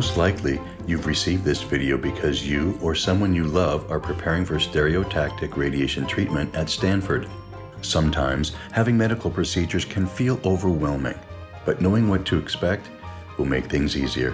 Most likely, you've received this video because you or someone you love are preparing for stereotactic radiation treatment at Stanford. Sometimes, having medical procedures can feel overwhelming, but knowing what to expect will make things easier.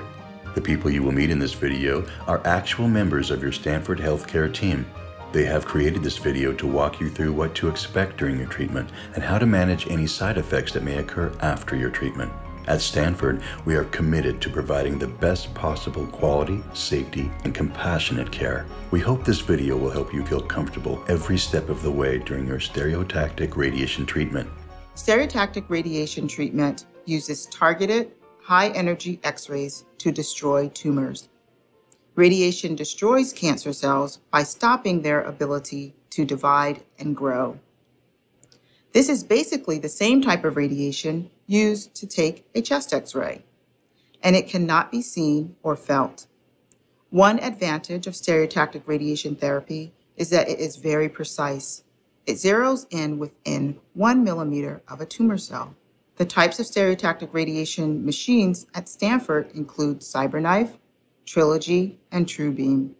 The people you will meet in this video are actual members of your Stanford healthcare team. They have created this video to walk you through what to expect during your treatment and how to manage any side effects that may occur after your treatment. At Stanford, we are committed to providing the best possible quality, safety, and compassionate care. We hope this video will help you feel comfortable every step of the way during your stereotactic radiation treatment. Stereotactic radiation treatment uses targeted, high-energy X-rays to destroy tumors. Radiation destroys cancer cells by stopping their ability to divide and grow. This is basically the same type of radiation used to take a chest X-ray, and it cannot be seen or felt. One advantage of stereotactic radiation therapy is that it is very precise. It zeroes in within 1 millimeter of a tumor cell. The types of stereotactic radiation machines at Stanford include Cyberknife, Trilogy, and Truebeam.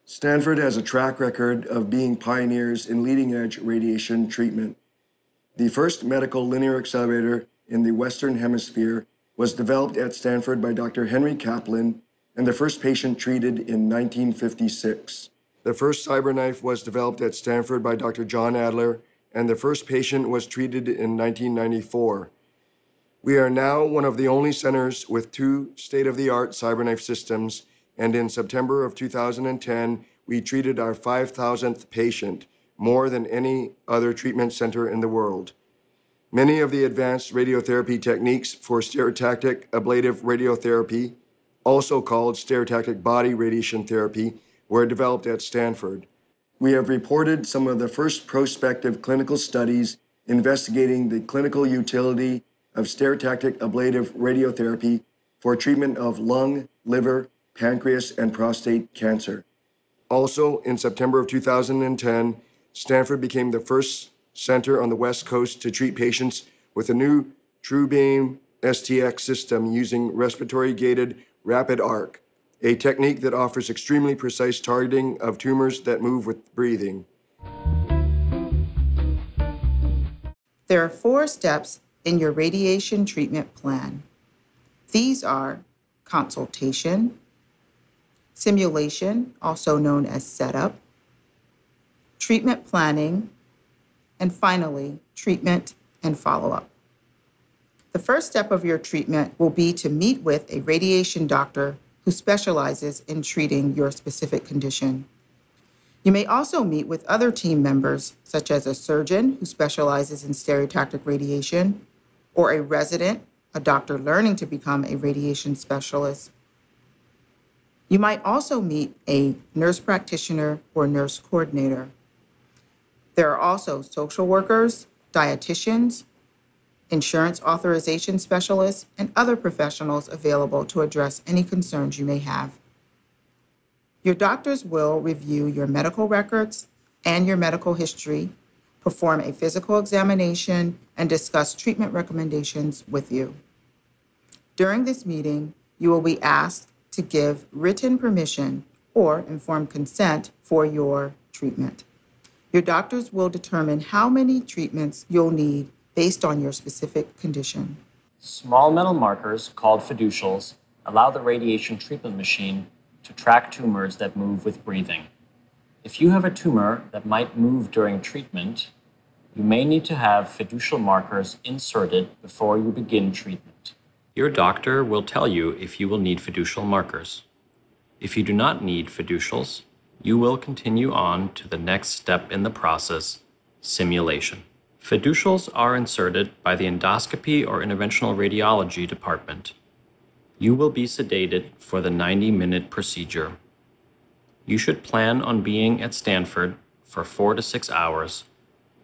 Stanford has a track record of being pioneers in leading-edge radiation treatment. The first medical linear accelerator in the Western Hemisphere was developed at Stanford by Dr. Henry Kaplan, and the first patient treated in 1956. The first Cyberknife was developed at Stanford by Dr. John Adler, and the first patient was treated in 1994. We are now one of the only centers with 2 state-of-the-art Cyberknife systems, and in September of 2010, we treated our 5,000th patient, more than any other treatment center in the world. Many of the advanced radiotherapy techniques for stereotactic ablative radiotherapy, also called stereotactic body radiation therapy, were developed at Stanford. We have reported some of the first prospective clinical studies investigating the clinical utility of stereotactic ablative radiotherapy for treatment of lung, liver, pancreas, and prostate cancer. Also, in September of 2010, Stanford became the first center on the West Coast to treat patients with a new Truebeam STX system using respiratory-gated rapid arc, a technique that offers extremely precise targeting of tumors that move with breathing. There are 4 steps in your radiation treatment plan. These are consultation, simulation, also known as setup, treatment planning, and finally, treatment and follow-up. The first step of your treatment will be to meet with a radiation doctor who specializes in treating your specific condition. You may also meet with other team members, such as a surgeon who specializes in stereotactic radiation, or a resident, a doctor learning to become a radiation specialist. You might also meet a nurse practitioner or nurse coordinator. There are also social workers, dietitians, insurance authorization specialists, and other professionals available to address any concerns you may have. Your doctors will review your medical records and your medical history, perform a physical examination, and discuss treatment recommendations with you. During this meeting, you will be asked to give written permission or informed consent for your treatment. Your doctors will determine how many treatments you'll need based on your specific condition. Small metal markers, called fiducials, allow the radiation treatment machine to track tumors that move with breathing. If you have a tumor that might move during treatment, you may need to have fiducial markers inserted before you begin treatment. Your doctor will tell you if you will need fiducial markers. If you do not need fiducials, you will continue on to the next step in the process, simulation. Fiducials are inserted by the endoscopy or interventional radiology department. You will be sedated for the 90-minute procedure. You should plan on being at Stanford for 4 to 6 hours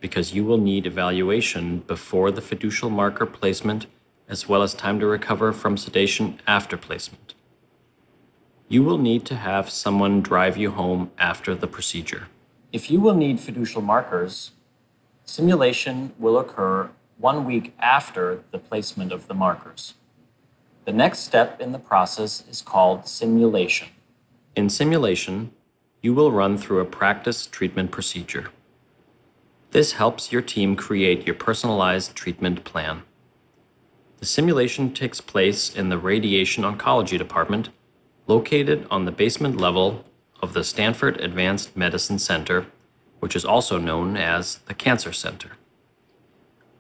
because you will need evaluation before the fiducial marker placement as well as time to recover from sedation after placement. You will need to have someone drive you home after the procedure. If you will need fiducial markers, simulation will occur 1 week after the placement of the markers. The next step in the process is called simulation. In simulation, you will run through a practice treatment procedure. This helps your team create your personalized treatment plan. The simulation takes place in the Radiation Oncology department, located on the basement level of the Stanford Advanced Medicine Center, which is also known as the Cancer Center.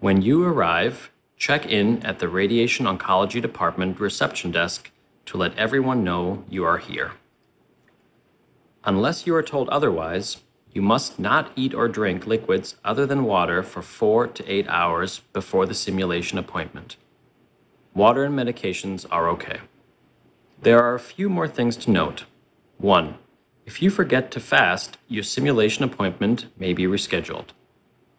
When you arrive, check in at the Radiation Oncology department reception desk to let everyone know you are here. Unless you are told otherwise, you must not eat or drink liquids other than water for 4 to 8 hours before the simulation appointment. Water and medications are okay. There are a few more things to note. 1. If you forget to fast, your simulation appointment may be rescheduled.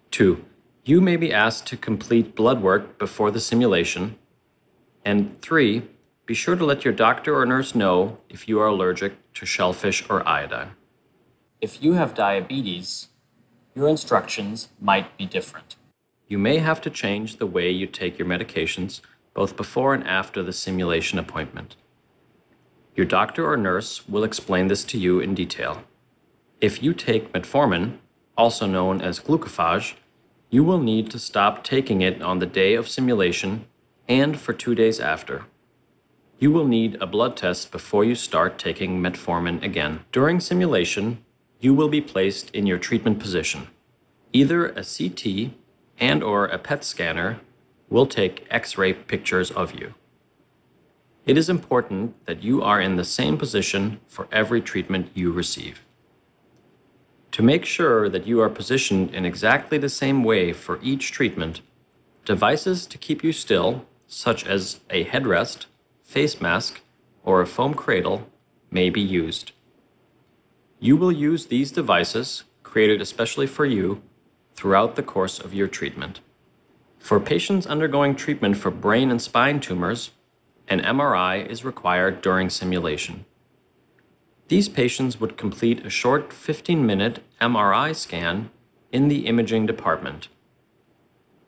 2. You may be asked to complete blood work before the simulation. And 3. Be sure to let your doctor or nurse know if you are allergic to shellfish or iodine. If you have diabetes, your instructions might be different. You may have to change the way you take your medications both before and after the simulation appointment. Your doctor or nurse will explain this to you in detail. If you take metformin, also known as glucophage, you will need to stop taking it on the day of simulation and for 2 days after. You will need a blood test before you start taking metformin again. During simulation, you will be placed in your treatment position. Either a CT and/or a PET scanner will take X-ray pictures of you. It is important that you are in the same position for every treatment you receive. To make sure that you are positioned in exactly the same way for each treatment, devices to keep you still, such as a headrest, face mask, or a foam cradle, may be used. You will use these devices, created especially for you, throughout the course of your treatment. For patients undergoing treatment for brain and spine tumors, an MRI is required during simulation. These patients would complete a short 15-minute MRI scan in the imaging department.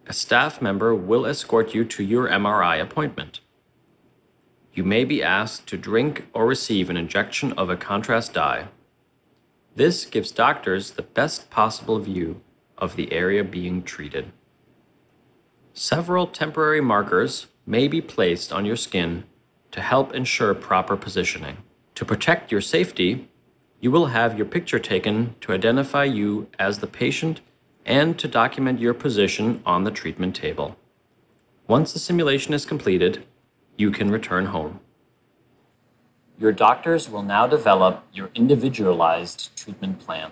A staff member will escort you to your MRI appointment. You may be asked to drink or receive an injection of a contrast dye. This gives doctors the best possible view of the area being treated. Several temporary markers may be placed on your skin to help ensure proper positioning. To protect your safety, you will have your picture taken to identify you as the patient and to document your position on the treatment table. Once the simulation is completed, you can return home. Your doctors will now develop your individualized treatment plan.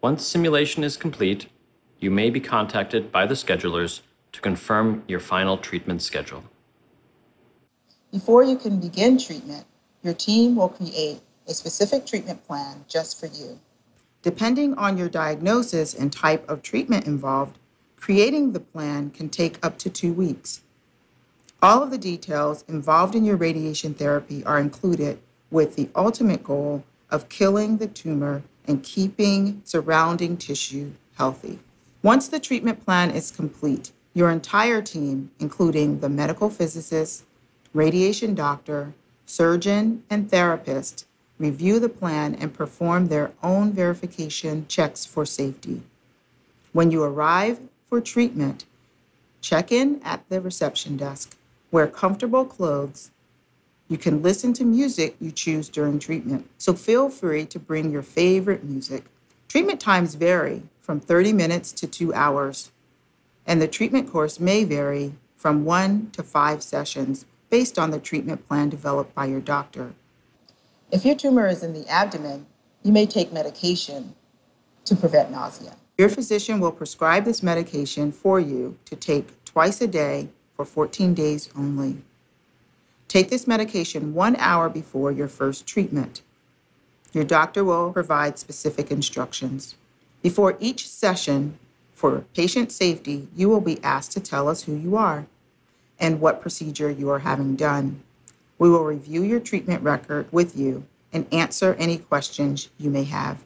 Once simulation is complete, you may be contacted by the schedulers to confirm your final treatment schedule. Before you can begin treatment, your team will create a specific treatment plan just for you. Depending on your diagnosis and type of treatment involved, creating the plan can take up to 2 weeks. All of the details involved in your radiation therapy are included with the ultimate goal of killing the tumor and keeping surrounding tissue healthy. Once the treatment plan is complete, your entire team, including the medical physicist, radiation doctor, surgeon, and therapist, review the plan and perform their own verification checks for safety. When you arrive for treatment, check in at the reception desk. Wear comfortable clothes. You can listen to music you choose during treatment, so feel free to bring your favorite music. Treatment times vary from 30 minutes to 2 hours, and the treatment course may vary from 1 to 5 sessions based on the treatment plan developed by your doctor. If your tumor is in the abdomen, you may take medication to prevent nausea. Your physician will prescribe this medication for you to take twice a day for 14 days only. Take this medication 1 hour before your first treatment. Your doctor will provide specific instructions. Before each session, for patient safety, you will be asked to tell us who you are and what procedure you are having done. We will review your treatment record with you and answer any questions you may have.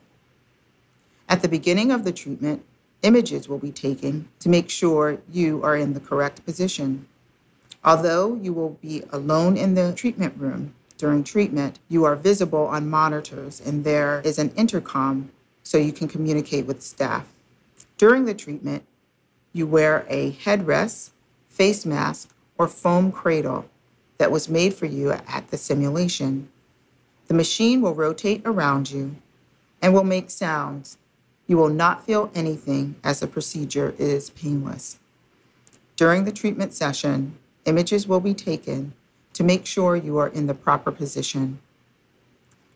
At the beginning of the treatment, images will be taken to make sure you are in the correct position. Although you will be alone in the treatment room during treatment, you are visible on monitors and there is an intercom so you can communicate with staff. During the treatment, you wear a headrest, face mask, or foam cradle that was made for you at the simulation. The machine will rotate around you and will make sounds. You will not feel anything as the procedure is painless. During the treatment session, images will be taken to make sure you are in the proper position.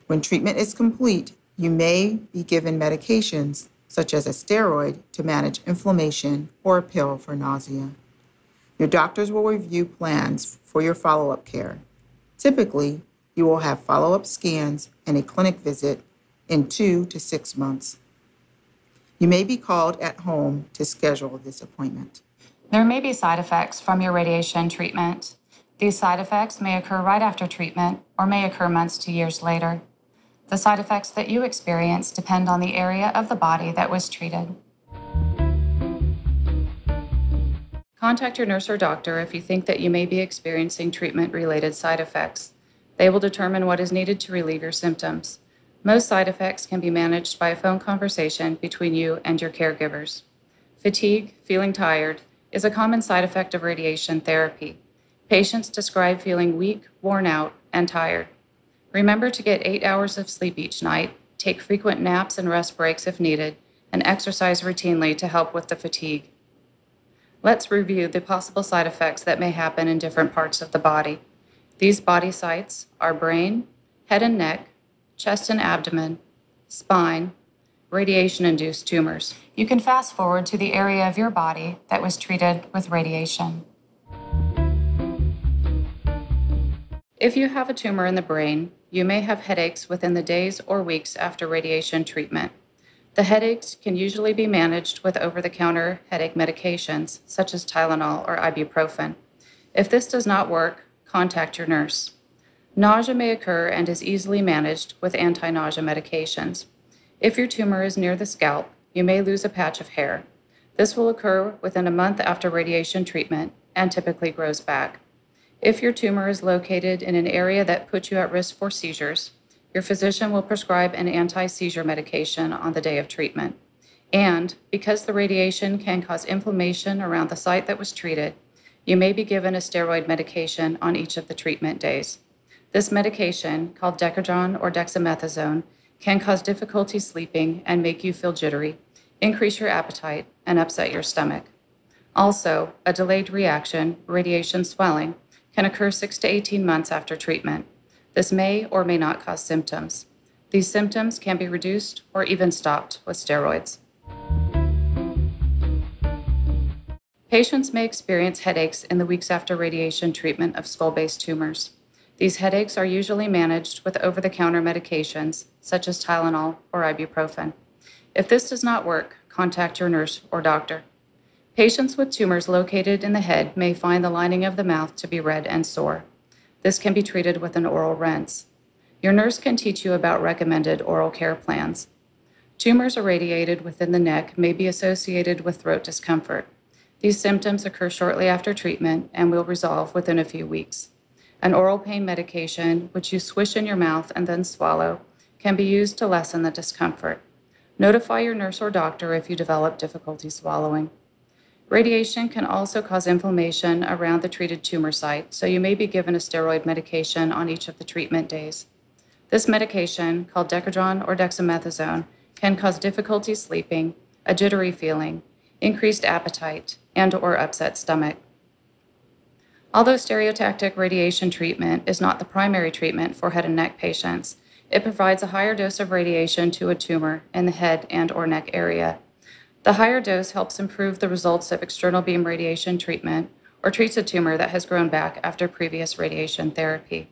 When treatment is complete, you may be given medications such as a steroid to manage inflammation or a pill for nausea. Your doctors will review plans for your follow-up care. Typically, you will have follow-up scans and a clinic visit in 2 to 6 months. You may be called at home to schedule this appointment. There may be side effects from your radiation treatment. These side effects may occur right after treatment or may occur months to years later. The side effects that you experience depend on the area of the body that was treated. Contact your nurse or doctor if you think that you may be experiencing treatment-related side effects. They will determine what is needed to relieve your symptoms. Most side effects can be managed by a phone conversation between you and your caregivers. Fatigue, feeling tired, is a common side effect of radiation therapy. Patients describe feeling weak, worn out, and tired. Remember to get 8 hours of sleep each night, take frequent naps and rest breaks if needed, and exercise routinely to help with the fatigue. Let's review the possible side effects that may happen in different parts of the body. These body sites are brain, head and neck, chest and abdomen, spine, radiation-induced tumors. You can fast forward to the area of your body that was treated with radiation. If you have a tumor in the brain, you may have headaches within the days or weeks after radiation treatment. The headaches can usually be managed with over-the-counter headache medications, such as Tylenol or ibuprofen. If this does not work, contact your nurse. Nausea may occur and is easily managed with anti-nausea medications. If your tumor is near the scalp, you may lose a patch of hair. This will occur within a month after radiation treatment and typically grows back. If your tumor is located in an area that puts you at risk for seizures, your physician will prescribe an anti-seizure medication on the day of treatment. And because the radiation can cause inflammation around the site that was treated, you may be given a steroid medication on each of the treatment days. This medication, called Decadron or dexamethasone, can cause difficulty sleeping and make you feel jittery, increase your appetite, and upset your stomach. Also, a delayed reaction, radiation swelling, can occur 6 to 18 months after treatment. This may or may not cause symptoms. These symptoms can be reduced or even stopped with steroids. Patients may experience headaches in the weeks after radiation treatment of skull-based tumors. These headaches are usually managed with over-the-counter medications, such as Tylenol or ibuprofen. If this does not work, contact your nurse or doctor. Patients with tumors located in the head may find the lining of the mouth to be red and sore. This can be treated with an oral rinse. Your nurse can teach you about recommended oral care plans. Tumors irradiated within the neck may be associated with throat discomfort. These symptoms occur shortly after treatment and will resolve within a few weeks. An oral pain medication, which you swish in your mouth and then swallow, can be used to lessen the discomfort. Notify your nurse or doctor if you develop difficulty swallowing. Radiation can also cause inflammation around the treated tumor site, so you may be given a steroid medication on each of the treatment days. This medication, called Decadron or dexamethasone, can cause difficulty sleeping, a jittery feeling, increased appetite, and/or upset stomach. Although stereotactic radiation treatment is not the primary treatment for head and neck patients, it provides a higher dose of radiation to a tumor in the head and/or neck area. The higher dose helps improve the results of external beam radiation treatment or treats a tumor that has grown back after previous radiation therapy.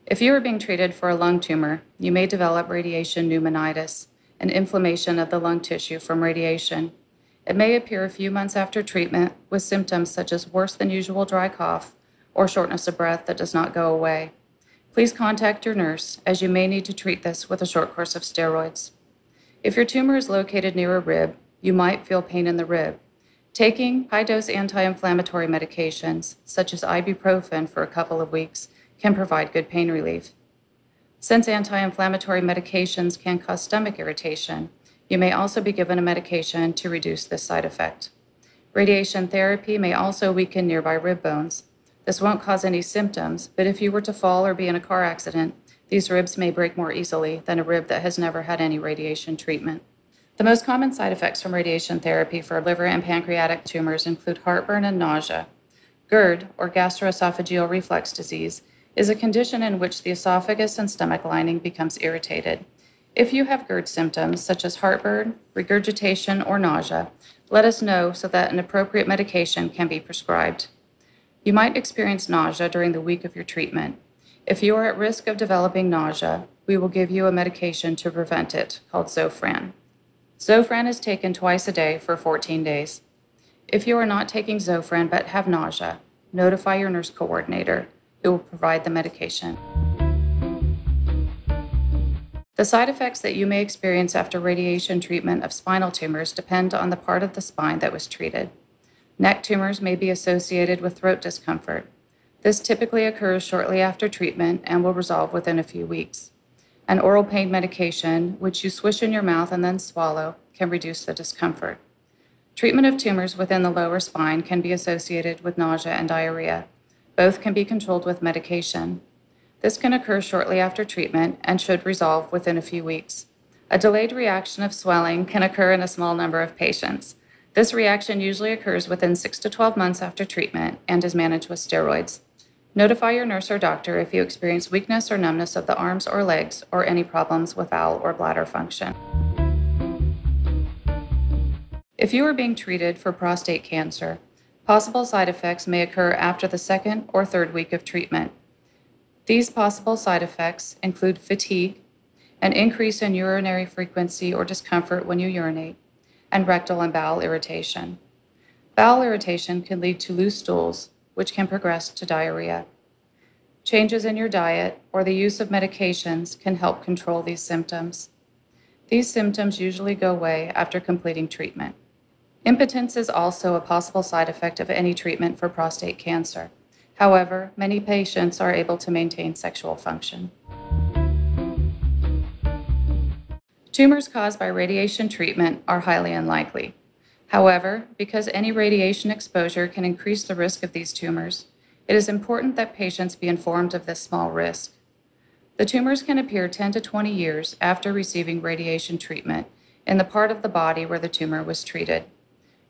If you are being treated for a lung tumor, you may develop radiation pneumonitis, an inflammation of the lung tissue from radiation. It may appear a few months after treatment with symptoms such as worse than usual dry cough or shortness of breath that does not go away. Please contact your nurse, as you may need to treat this with a short course of steroids. If your tumor is located near a rib, you might feel pain in the rib. Taking high-dose anti-inflammatory medications, such as ibuprofen for a couple of weeks, can provide good pain relief. Since anti-inflammatory medications can cause stomach irritation, you may also be given a medication to reduce this side effect. Radiation therapy may also weaken nearby rib bones. This won't cause any symptoms, but if you were to fall or be in a car accident, these ribs may break more easily than a rib that has never had any radiation treatment. The most common side effects from radiation therapy for liver and pancreatic tumors include heartburn and nausea. GERD, or gastroesophageal reflux disease, is a condition in which the esophagus and stomach lining becomes irritated. If you have GERD symptoms, such as heartburn, regurgitation, or nausea, let us know so that an appropriate medication can be prescribed. You might experience nausea during the week of your treatment. If you are at risk of developing nausea, we will give you a medication to prevent it, called Zofran. Zofran is taken twice a day for 14 days. If you are not taking Zofran but have nausea, notify your nurse coordinator, who will provide the medication. The side effects that you may experience after radiation treatment of spinal tumors depend on the part of the spine that was treated. Neck tumors may be associated with throat discomfort. This typically occurs shortly after treatment and will resolve within a few weeks. An oral pain medication, which you swish in your mouth and then swallow, can reduce the discomfort. Treatment of tumors within the lower spine can be associated with nausea and diarrhea. Both can be controlled with medication. This can occur shortly after treatment and should resolve within a few weeks. A delayed reaction of swelling can occur in a small number of patients. This reaction usually occurs within 6 to 12 months after treatment and is managed with steroids. Notify your nurse or doctor if you experience weakness or numbness of the arms or legs or any problems with bowel or bladder function. If you are being treated for prostate cancer, possible side effects may occur after the second or third week of treatment. These possible side effects include fatigue, an increase in urinary frequency or discomfort when you urinate, and rectal and bowel irritation. Bowel irritation can lead to loose stools, which can progress to diarrhea. Changes in your diet or the use of medications can help control these symptoms. These symptoms usually go away after completing treatment. Impotence is also a possible side effect of any treatment for prostate cancer. However, many patients are able to maintain sexual function. Tumors caused by radiation treatment are highly unlikely. However, because any radiation exposure can increase the risk of these tumors, it is important that patients be informed of this small risk. The tumors can appear 10 to 20 years after receiving radiation treatment in the part of the body where the tumor was treated.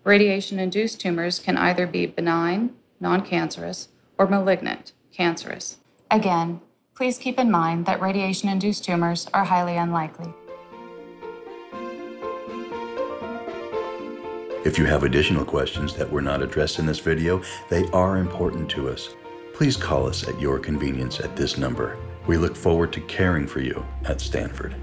Radiation-induced tumors can either be benign, non-cancerous, or malignant, cancerous. Again, please keep in mind that radiation-induced tumors are highly unlikely. If you have additional questions that were not addressed in this video, they are important to us. Please call us at your convenience at this number. We look forward to caring for you at Stanford.